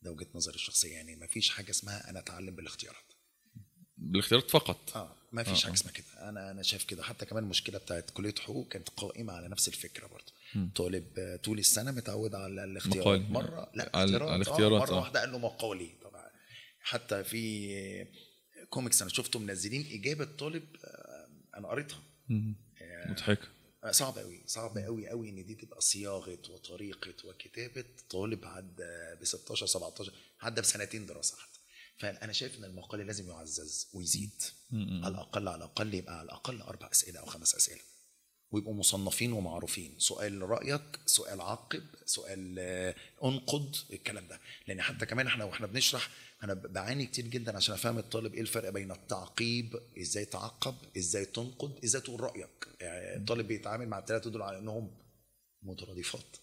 C: ده وجهه نظري الشخصيه، يعني ما فيش حاجه اسمها انا اتعلم بالاختيارات
A: فقط.
C: ما فيش حاجه اسمها كده. انا شايف كده. حتى كمان المشكله بتاعت كليه حقوق كانت قائمه على نفس الفكره برضه. طالب طول السنه متعود على الاختيارات، مره لا
A: على الاختيارات
C: مره واحده قال له مقالي. طبعا حتى في كوميكس انا شفته منزلين اجابه طالب انا قريتها
A: مضحكه.
C: صعب قوي ان دي تبقى صياغه وطريقه وكتابه طالب عدى ب 16 17 عدى بسنتين دراسه حتى. فانا شايف ان المقال لازم يعزز ويزيد. على الاقل يبقى على الاقل 4 اسئله او 5 اسئله ويبقوا مصنفين ومعروفين. سؤال رايك، سؤال عقب، سؤال انقد، الكلام ده. لان حتى كمان احنا واحنا بنشرح انا بعاني كتير جدا عشان افهم الطالب ايه الفرق بين التعقيب، ازاي تعقب، ازاي تنقد، ازاي تقول رايك. يعني الطالب بيتعامل مع الثلاثه دول على انهم مترادفات.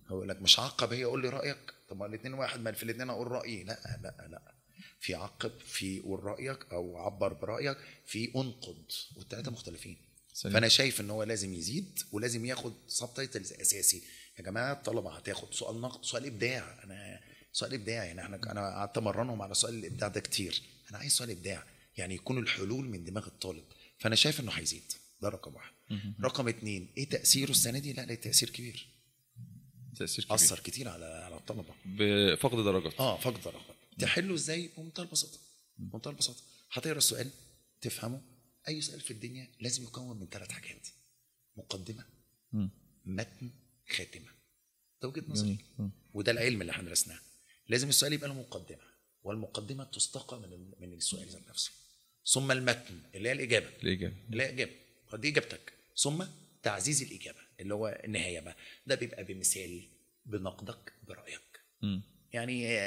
C: هو يقول لك مش عقب هي قول لي رايك، طب ما الاثنين واحد، ما في الاثنين اقول رايي. لا في عقب، في قول رايك او عبر برايك، في انقد، والثلاثه مختلفين. سليم. فانا شايف ان هو لازم يزيد ولازم ياخد سب تايتلز اساسي. يا جماعه الطلبه هتاخد سؤال نقد، سؤال ابداع. سؤال ابداع، يعني انا قعدت امرنهم على سؤال الابداع ده كتير. انا عايز سؤال ابداع، يعني يكون الحلول من دماغ الطالب. فانا شايف انه هيزيد. ده رقم 1. رقم 2 ايه تاثيره السنه دي؟ لا تاثير كبير. اثر كتير على الطلبه
A: بفقد درجات.
C: فقد درجات. تحله ازاي؟ بمنتهى البساطه. هتقرا السؤال تفهمه. اي سؤال في الدنيا لازم يكون من 3 حاجات: مقدمه، متن، خاتمه. ده وجهه نظري وده العلم اللي احنا درسناه. لازم السؤال يبقى له مقدمه، والمقدمه تستقى من السؤال ذات نفسه، ثم المتن اللي هي الاجابه دي اجابتك، ثم تعزيز الاجابه اللي هو النهايه بقى. ده بيبقى بمثال، بنقدك، برايك. يعني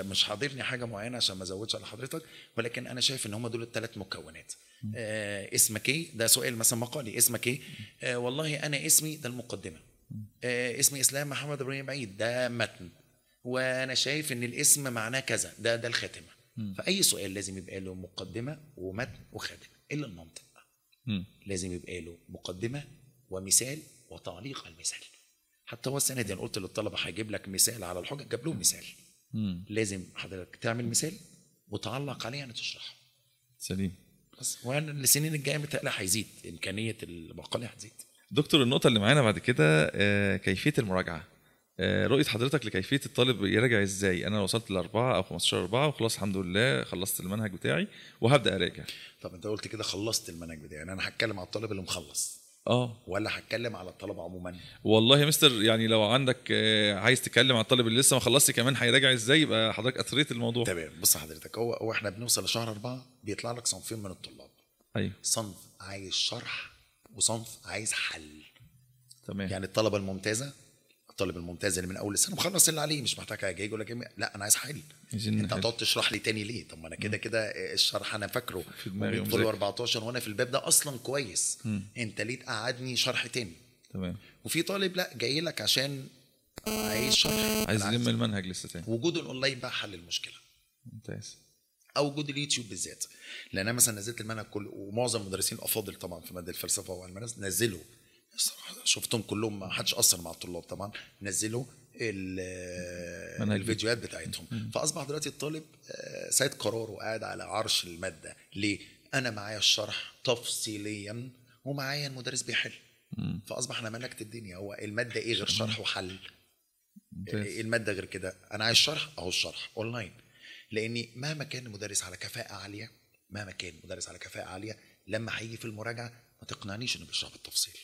C: مش حاضرني حاجه معينه عشان ما ازودش على حضرتك، ولكن انا شايف ان هم دول ال3 مكونات. اسمك ايه؟ ده سؤال مثلا مقالي. اسمك ايه؟ والله انا اسمي، ده المقدمه. اسمي اسلام محمد ابراهيم عيد، ده متن. وانا شايف ان الاسم معناه كذا، ده الخاتمه. فاي سؤال لازم يبقى له مقدمه ومتن وخاتمه، الا المنطق لازم يبقى له مقدمه ومثال وتعليق على المثال. حتى هو السنه دي انا قلت للطلبه هيجيب لك مثال على الحجه، جاب لهم مثال. لازم حضرتك تعمل مثال وتعلق عليه يعني تشرحه.
A: سليم.
C: بس وانا السنين الجايه متهيألي هيزيد امكانيه المقاله هتزيد.
A: دكتور النقطه اللي معانا بعد كده كيفيه المراجعه. رؤيه حضرتك لكيفيه الطالب يراجع ازاي؟ انا وصلت ل4 او 15 وخلاص الحمد لله خلصت المنهج بتاعي وهبدا اراجع.
C: طب انت قلت كده خلصت المنهج بتاعي، يعني انا هتكلم على الطالب اللي مخلص ولا هتكلم على الطلبه عموما؟
A: والله يا مستر يعني لو عندك عايز تتكلم على الطالب اللي لسه ما خلصش كمان هيراجع ازاي، يبقى حضرتك اثريت الموضوع.
C: تمام. بص حضرتك، هو احنا بنوصل لشهر 4 بيطلع لك صنفين من الطلاب.
A: ايوه.
C: صنف عايز شرح وصنف عايز حل.
A: تمام.
C: يعني الطلبه الممتازه، الطالب الممتاز اللي من اول السنه مخلص اللي عليه مش محتاج حاجه، يقول لك لا انا عايز حل. انت هتقعد تشرح لي تاني ليه؟ طب ما انا كده كده الشرح انا فاكره
A: في دماغي
C: ومن 14 وانا في الباب ده اصلا كويس. انت ليه تقعدني شرح تاني؟
A: تمام.
C: وفي طالب لا جاي لك عشان عايز شرح،
A: عايز يلم المنهج لسه تاني.
C: وجود الاونلاين بقى حل المشكله.
A: ممتاز.
C: او وجود اليوتيوب بالذات، لان انا مثلا نزلت المنهج كله، ومعظم المدرسين الافاضل طبعا في ماده الفلسفه وعلم النفس نزلوا الصراحه، شفتهم كلهم ما حدش اثر مع الطلاب طبعا، نزلوا الفيديوهات بتاعتهم. فاصبح دلوقتي الطالب سيد قراره قاعد على عرش الماده. ليه؟ انا معايا الشرح تفصيليا ومعايا المدرس بيحل. فاصبح انا ملكت الدنيا. هو الماده ايه غير شرح وحل؟ الماده غير كده؟ انا عايز شرح، اهو الشرح اونلاين. لاني مهما كان المدرس على كفاءه عاليه، مهما كان مدرس على كفاءه عاليه، لما هيجي في المراجعه ما تقنعنيش انه بيشرح بالتفصيل.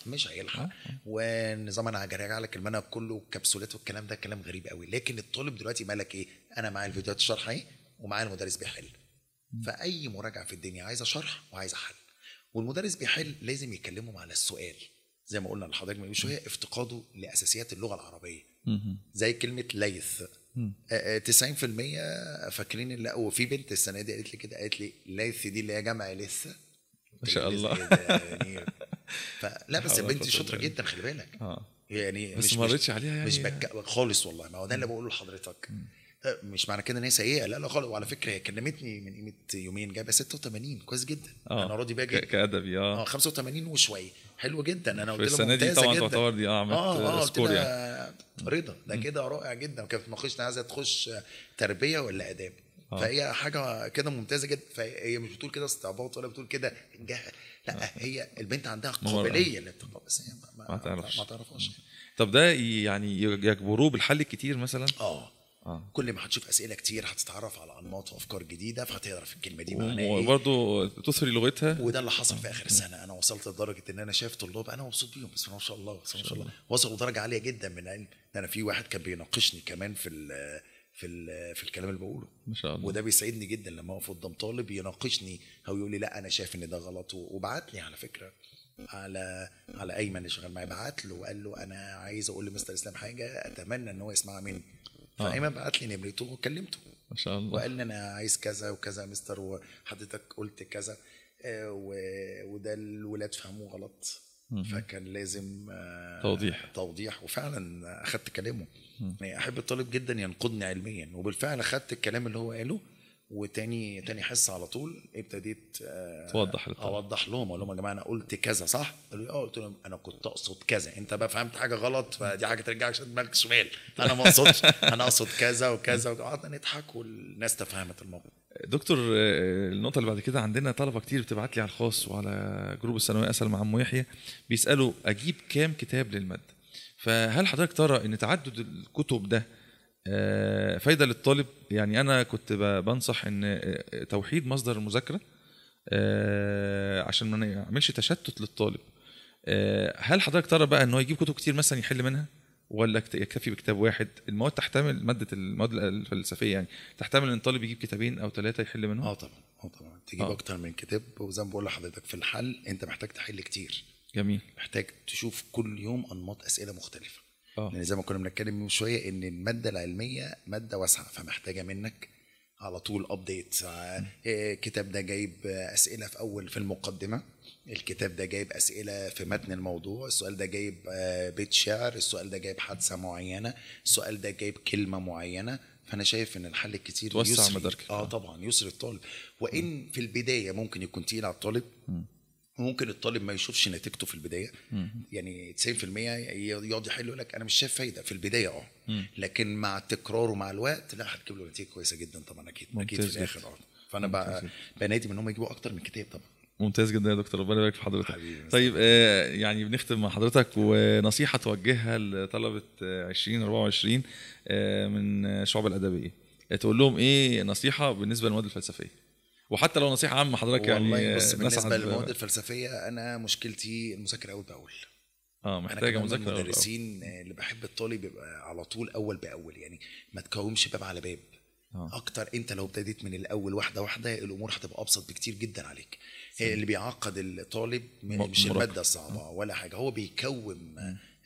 A: مش هيلحق.
C: ونظام انا هراجع لك المنهج كله كبسولات والكلام ده كلام غريب قوي. لكن الطالب دلوقتي مالك ايه؟ انا معايا الفيديوهات الشرح اهي ومعايا المدرس بيحل. فاي مراجعه في الدنيا عايزه شرح وعايزه حل، والمدرس بيحل لازم يكلمهم على السؤال. زي ما قلنا لحضرتك من شويه، افتقاده لاساسيات اللغه العربيه. زي كلمه ليث 90% فاكرين. لا وفي بنت السنه دي قالت لي كده، قالت لي ليث دي اللي هي جمع لسه.
A: ما شاء الله.
C: يعني فلا بس البنت شاطره جدا خلي بالك. يعني
A: بس ما مرتش عليها يعني
C: مش خالص والله. ما هو ده اللي بقوله لحضرتك. مش معنى كده ان هي سيئه، لا لا خالص. وعلى فكره هي كلمتني من قيمه يومين جايبه 86 كويس جدا. انا راضي بيها جدا
A: كادبي.
C: 85 وشويه حلو جدا. انا قلت
A: لها ممتازه جدا. طبعا تعتبر دي
C: عملت سكور يعني رضا ده كده رائع جدا. وكانت مخش عايزه تخش تربيه ولا اداب. فهي حاجه كده ممتازه جدا. فهي مش بتقول كده استعباط ولا بتقول كده لا هي البنت عندها قابليه للتقبل، بس هي ما تعرفش.
A: طب ده يعني يجبروه بالحل كتير مثلا؟
C: كل ما هتشوف اسئله كتير هتتعرف على انماط وافكار جديده، فهتعرف الكلمه دي معناها ايه،
A: وبرضه تثري لغتها.
C: وده اللي حصل في اخر السنه. انا وصلت لدرجه ان انا شايف طلاب انا مبسوط بيهم، بس ما شاء الله ما شاء الله وصلوا درجه عاليه جدا من العلم. انا في واحد كان بيناقشني كمان في الكلام اللي بقوله
A: ما شاء الله.
C: وده بيسعدني جدا لما اقف قدام طالب يناقشني او يقول لي لا انا شايف ان ده غلط. وبعت لي على فكره على ايمن اللي شغال معايا، بعت له وقال له انا عايز اقول لمستر اسلام حاجه اتمنى ان هو يسمعها مني. فايمن بعت لي نمرته وكلمته
A: ما شاء الله،
C: وقال لي انا عايز كذا وكذا مستر وحضرتك قلت كذا وده الولاد فهموه غلط. فكان لازم توضيح وفعلا اخدت كلامه. يعني احب الطالب جدا ينقدني علميا، وبالفعل اخدت الكلام اللي هو قاله. وتاني حصه على طول ابتديت اوضح لهم، اقول لهم يا جماعه انا قلت كذا صح؟ قالوا لي قلت لهم انا كنت اقصد كذا. انت بقى فهمت حاجه غلط فدي حاجه ترجعك عشان دماغك شمال. انا ما اقصدش، انا اقصد كذا وكذا. وقعدنا نضحك والناس تفهمت الموضوع.
A: دكتور، النقطه اللي بعد كده، عندنا طلبه كتير بتبعت لي على الخاص وعلى جروب الثانويه اسال مع عمو يحيى بيسالوا اجيب كام كتاب للماده. فهل حضرتك ترى ان تعدد الكتب ده فايده للطالب؟ يعني انا كنت بنصح ان توحيد مصدر المذاكره عشان ما نعملش تشتت للطالب. هل حضرتك ترى بقى ان هو يجيب كتب كتير مثلا يحل منها، ولا يكتفي بكتاب واحد؟ المواد تحتمل، المواد الفلسفيه يعني تحتمل ان الطالب يجيب كتابين او 3 يحل منهم.
C: طبعا تجيب اكتر من كتاب. وزي ما بقول لحضرتك في الحل انت محتاج تحل كتير.
A: جميل.
C: محتاج تشوف كل يوم انماط اسئله مختلفه. لان زي ما كنا بنتكلم من شويه ان الماده العلميه ماده واسعه، فمحتاجه منك على طول ابديت. الكتاب ده جايب اسئله في المقدمه، الكتاب ده جايب اسئله في متن الموضوع، السؤال ده جايب بيت شعر، السؤال ده جايب حادثه معينه، السؤال ده جايب كلمه معينه. فانا شايف ان الحل الكتير
A: توسع مدارك.
C: طبعا يسر الطالب. وان في البدايه ممكن يكون تقيل على الطالب، ممكن الطالب ما يشوفش نتيجته في البدايه. يعني 90% يقعد يحل يقول لك انا مش شايف فايده في البدايه لكن مع التكرار ومع الوقت لا هتجيب له نتيجه كويسه جدا طبعا. اكيد في الاخر فانا بنادي ان هم يجيبوا اكتر من كتاب طبعا.
A: ممتاز جدا يا دكتور، ربنا يبارك في حضرتك. طيب يعني بنختم مع حضرتك ونصيحه توجهها لطلبه 2024 من الشعب الادبيه، تقول لهم ايه نصيحه بالنسبه للمواد الفلسفيه؟ وحتى لو نصيحه عامه حضرتك يعني.
C: بص بالنسبه للمواد الفلسفيه انا مشكلتي المذاكره اول باول.
A: محتاجه مذاكره.
C: المدرسين اللي بحب الطالب يبقى على طول اول باول، يعني ما تكومش باب على باب. اكتر. انت لو ابتديت من الاول واحده واحده الامور هتبقى ابسط بكتير جدا عليك. اللي بيعقد الطالب مش الماده الصعبه ولا حاجه، هو بيكون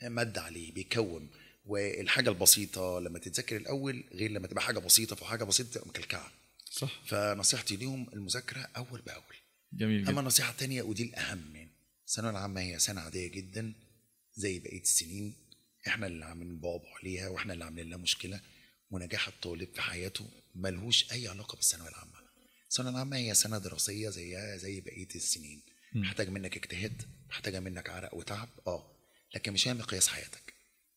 C: ماده عليه، بيكون. والحاجه البسيطه لما تتذاكر الاول غير لما تبقى حاجه بسيطه، فحاجه بسيطه تبقى مكلكعه.
A: صح.
C: فنصيحتي ليهم المذاكره اول باول.
A: جميل جدا.
C: اما النصيحه الثانيه ودي الاهم، يعني الثانويه العامه هي سنه عاديه جدا زي بقيه السنين، احنا اللي عاملين بعبع عليها واحنا اللي عاملين لها مشكله. ونجاح الطالب في حياته ملهوش اي علاقه بالثانويه العامه. الثانويه العامه هي سنه دراسيه زيها زي بقيه السنين، محتاج منك اجتهاد، محتاجه منك عرق وتعب، لكن مش هي مقياس حياتك.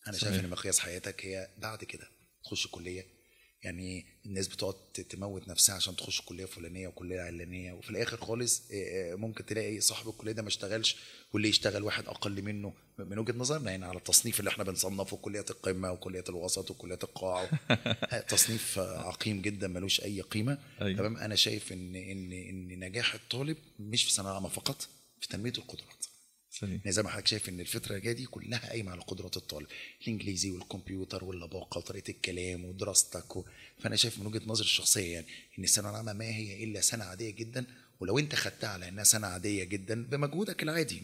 C: انا شايف ان مقياس حياتك هي بعد كده تخش كليه. يعني الناس بتقعد تموت نفسها عشان تخش كليه فلانيه وكليه علانيه، وفي الاخر خالص ممكن تلاقي صاحب الكليه ده ما اشتغلش، واللي يشتغل واحد اقل منه من وجهه نظرنا، يعني على التصنيف اللي احنا بنصنفه، كليات القمه وكليات الوسط وكليات القاع. تصنيف عقيم جدا ملوش اي قيمه.
A: أيوة.
C: تمام. انا شايف ان نجاح الطالب مش في ثانويه عامه فقط، في تنميه القدرات. يعني زي ما حضرتك شايف ان الفتره الجايه دي كلها قايمه على قدرات الطالب، الانجليزي والكمبيوتر واللباقه وطريقه الكلام ودراستك فانا شايف من وجهه نظري الشخصيه يعني ان الثانويه العامه ما هي الا سنه عاديه جدا، ولو انت خدتها على انها سنه عاديه جدا بمجهودك العادي،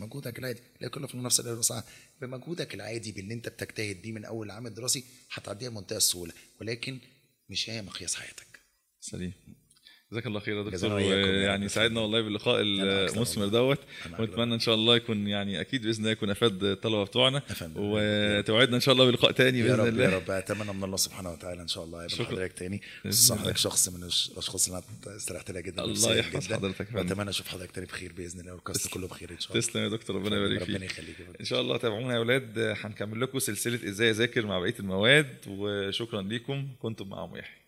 C: لا كله في نفس الوقت، بمجهودك العادي باللي انت بتجتهد بيه من اول العام الدراسي هتعديها بمنتهى السهوله، ولكن مش هي مقياس حياتك.
A: سليم. جزاك الله خير يا دكتور، يعني سعدنا والله باللقاء المثمر دوت، ونتمنى ان شاء الله يكون يعني اكيد باذن الله يكون افاد الطلبه بتوعنا، وتوعدنا ان شاء الله بلقاء تاني باذن الله.
C: يا رب اتمنى من الله سبحانه وتعالى ان شاء الله يبقى حضرتك تاني، خصوصا حضرتك شخص من الاشخاص اللي انا استريحت لها جدا.
A: الله يحفظ حضرتك،
C: اتمنى اشوف حضرتك تاني بخير باذن الله، والكاست كله بخير ان شاء الله.
A: تسلم يا دكتور، ربنا يبارك فيك.
C: ربنا يخليك
A: ان شاء الله. تابعونا يا اولاد، هنكمل لكم سلسله ازاي اذاكر مع بقيه المواد، وشكرا ليكم. كنتم مع عمو يحيى.